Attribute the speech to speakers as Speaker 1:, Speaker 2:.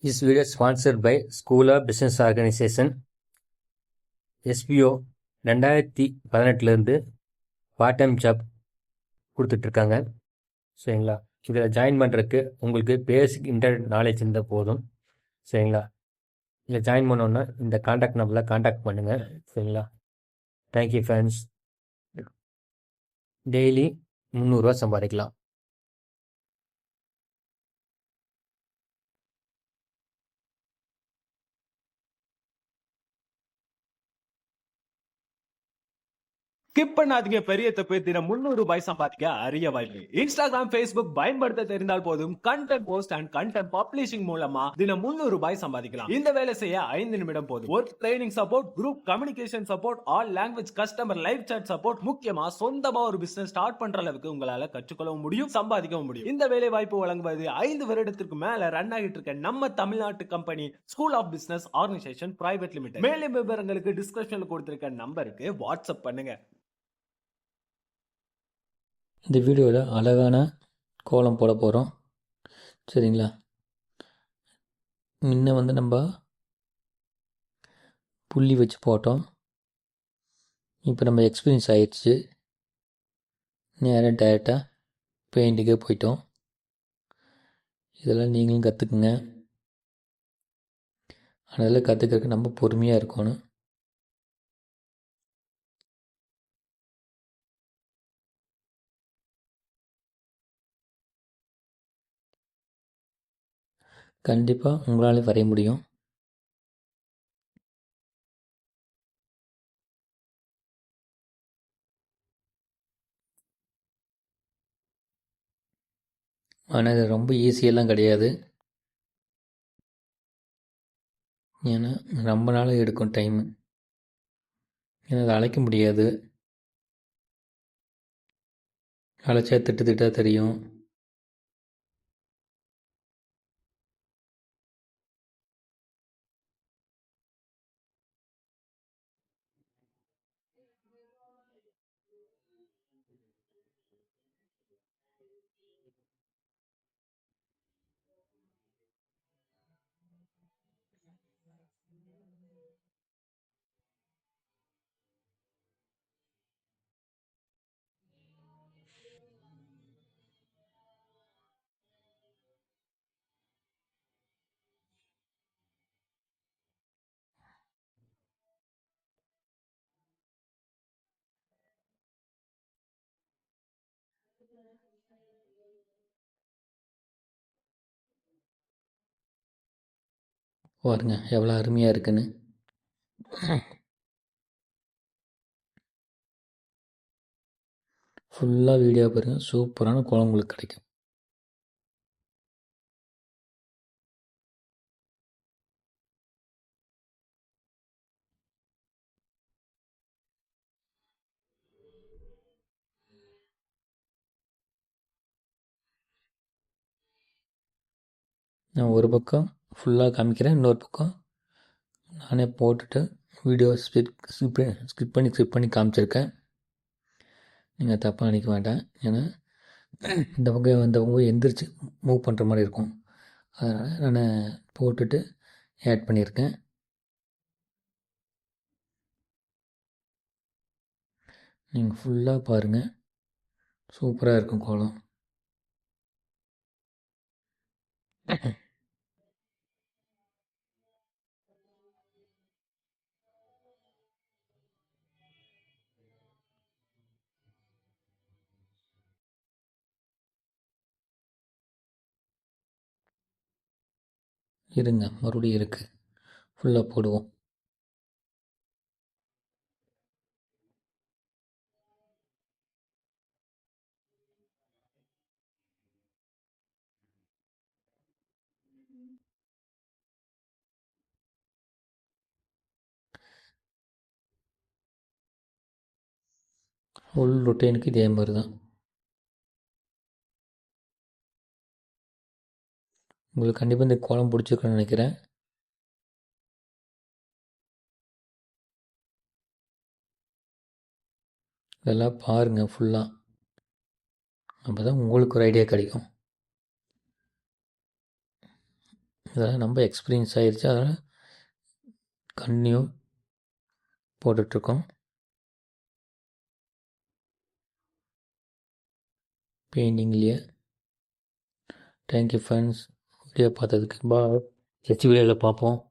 Speaker 1: This video is sponsored by School of Business Organization. SBO 2018 part time job கொடுத்துட்ருக்காங்க. சரிங்களா, இதில் join பண்ணுறதுக்கு உங்களுக்கு பேசிக் இன்டர்நெட் நாலேஜ் இருந்தால் போதும். சரிங்களா, இதில் ஜாயின் பண்ணோன்னா இந்த காண்டாக்ட் நம்பரில் காண்டாக்ட் பண்ணுங்கள். சரிங்களா, தேங்க்யூ ஃப்ரெண்ட்ஸ். டெய்லி 300 சம்பாதிக்கலாம்.
Speaker 2: ஸ்கிப் பண்ணாதீங்க. பெரிய தப்பு. தினம் 300 ரூபாய் சம்பாதிக்க அரிய வாய்ப்பு. இன்ஸ்டாகிராம், ஃபேஸ்புக் பயன்படுத்த தெரிந்தால் போதும். Content post and content publishing மூலமா தினம் 300 ரூபாய் சம்பாதிக்கலாம். இந்த வேலை செய்ய 5 நிமிடம் போதும். Work training support, group communication support, all language customer live chat support, முக்கியமா சொந்தமா ஒரு பிசினஸ் ஸ்டார்ட் பண்ற அளவுக்கு உங்களால கற்றுக்கொள்ளவும் முடியும், சம்பாதிக்கவும் முடியும். இந்த வேலை வாய்ப்பு வழங்குவது 5 வருடத்திற்கு மேல ரன் ஆகிட்டு இருக்க நம்ம தமிழ்நாட்டு company school of business organisation private limited. மேலும் விவரங்களுக்கு டிஸ்கிரிப்ஷன்ல கொடுத்திருக்க நம்பருக்கு வாட்ஸ்அப் பண்ணுங்க.
Speaker 1: இந்த வீடியோவில் அழகான கோலம் போட போகிறோம். சரிங்களா, முன்ன நம்ம புள்ளி வச்சு போட்டோம். இப்போ நம்ம எக்ஸ்பீரியன்ஸ் ஆயிடுச்சு. நேராக டைரெக்டாக பெயிண்ட்டுக்கே போயிட்டோம். இதெல்லாம் நீங்களும் கற்றுக்குங்க. அதெல்லாம் கற்றுக்கிறதுக்கு நம்ம பொறுமையாக இருக்கணும். கண்டிப்பாக உங்களால் வரைய முடியும். ஆனால் இது ரொம்ப ஈஸியெல்லாம் கிடையாது. ஏன்னா ரொம்ப நாள் எடுக்கும் டைமு. ஏன்னா அதை அழைக்க முடியாது. அழைச்சா திட்டாக தெரியும். பாருங்க எவ்வளோ அருமையாக இருக்குன்னு. ஃபுல்லாக வீடியோ பாருங்கள். சூப்பரான கோலம் உங்களுக்கு கிடைக்கும். நான் ஒரு பக்கம் ஃபுல்லாக காமிக்கிறேன், இன்னொரு பக்கம் நானே போட்டுட்டு வீடியோ ஸ்கிப் பண்ணி காமிச்சிருக்கேன். நீங்கள் தப்பாக நினைக்க வேண்டாம். ஏன்னா இந்த பக்கம் எந்திரிச்சு மூவ் பண்ணுற மாதிரி இருக்கும். அதனால் நான் போட்டுட்டு ஆட் பண்ணியிருக்கேன். நீங்கள் ஃபுல்லாக பாருங்கள். சூப்பராக இருக்கும் கோலம். இருங்க, மறுபடியும் இருக்குது. ஃபுல்லாக போடுவோம். ஃபுல் ரொட்டேனுக்கு இதே மாதிரி தான். உங்களுக்கு கண்டிப்பாக இந்த கோலம் பிடிச்சிருக்குன்னு நினைக்கிறேன். இதெல்லாம் பாருங்கள் ஃபுல்லாக. அப்போ தான் உங்களுக்கு ஒரு ஐடியா கிடைக்கும். இதெல்லாம் ரொம்ப எக்ஸ்பீரியன்ஸ் ஆகிடுச்சு. அதனால் கண்டினியூ போட்டுட்ருக்கோம். பெயிண்டிங்லேயே. தேங்க்யூ ஃப்ரெண்ட்ஸ், வீடியோ பார்த்ததுக்கு. பாய். நெக்ஸ்ட் வீடியோவில் பார்ப்போம்.